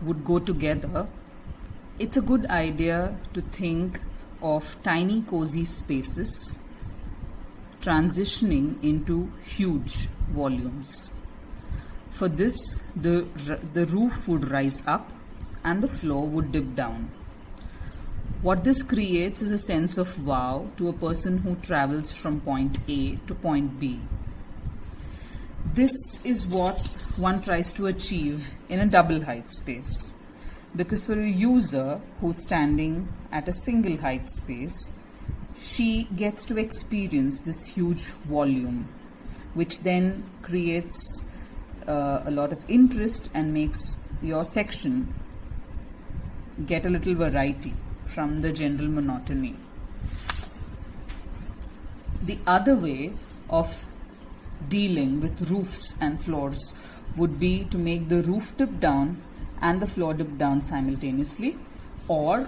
would go together, it's a good idea to think of tiny cozy spaces transitioning into huge volumes. For this, the roof would rise up and the floor would dip down. What this creates is a sense of wow to a person who travels from point A to point B. This is what one tries to achieve in a double height space, because for a user who's standing at a single height space, she gets to experience this huge volume, which then creates a lot of interest and makes your section get a little variety from the general monotony. The other way of dealing with roofs and floors would be to make the roof dip down and the floor dip down simultaneously, or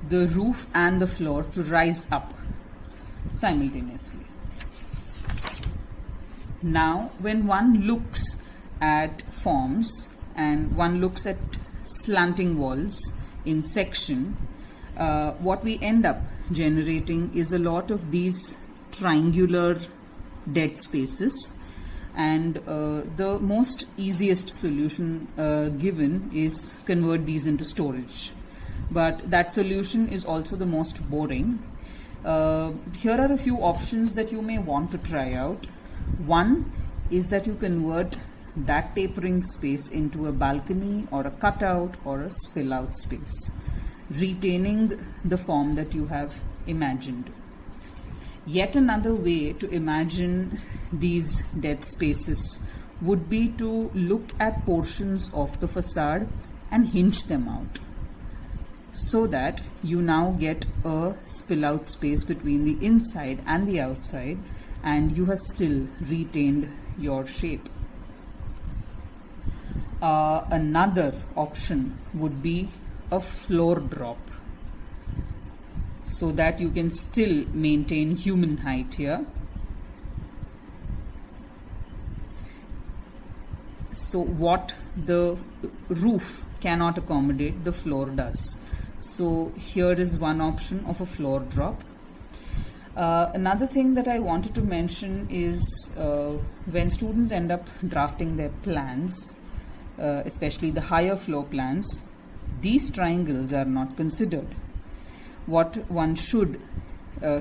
the roof and the floor to rise up simultaneously. Now, when one looks at forms and one looks at slanting walls in section, what we end up generating is a lot of these triangular dead spaces, and the most easiest solution given is convert these into storage. But that solution is also the most boring. Here are a few options that you may want to try out. One is that you convert that tapering space into a balcony or a cutout or a spill out space, retaining the form that you have imagined. Yet another way to imagine these dead spaces would be to look at portions of the facade and hinge them out, so that you now get a spill out space between the inside and the outside, and you have still retained your shape. Another option would be a floor drop, so that you can still maintain human height here. So what the roof cannot accommodate, the floor does. So here is one option of a floor drop. Another thing that I wanted to mention is when students end up drafting their plans, especially the higher floor plans, these triangles are not considered. What one should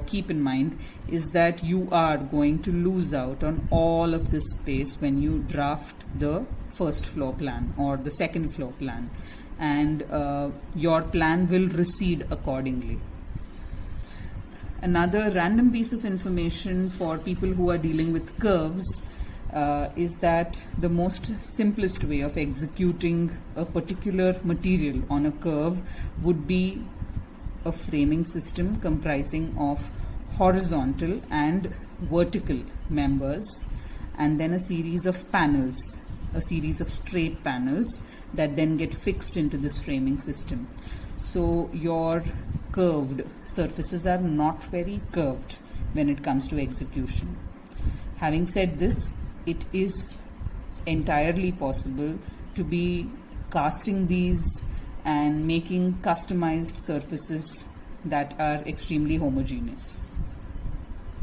keep in mind is that you are going to lose out on all of this space when you draft the first floor plan or the second floor plan, and your plan will recede accordingly. Another random piece of information for people who are dealing with curves is that the most simplest way of executing a particular material on a curve would be a framing system comprising of horizontal and vertical members, and then a series of panels, a series of straight panels that then get fixed into this framing system. So your curved surfaces are not very curved when it comes to execution. Having said this, it is entirely possible to be casting these and making customized surfaces that are extremely homogeneous.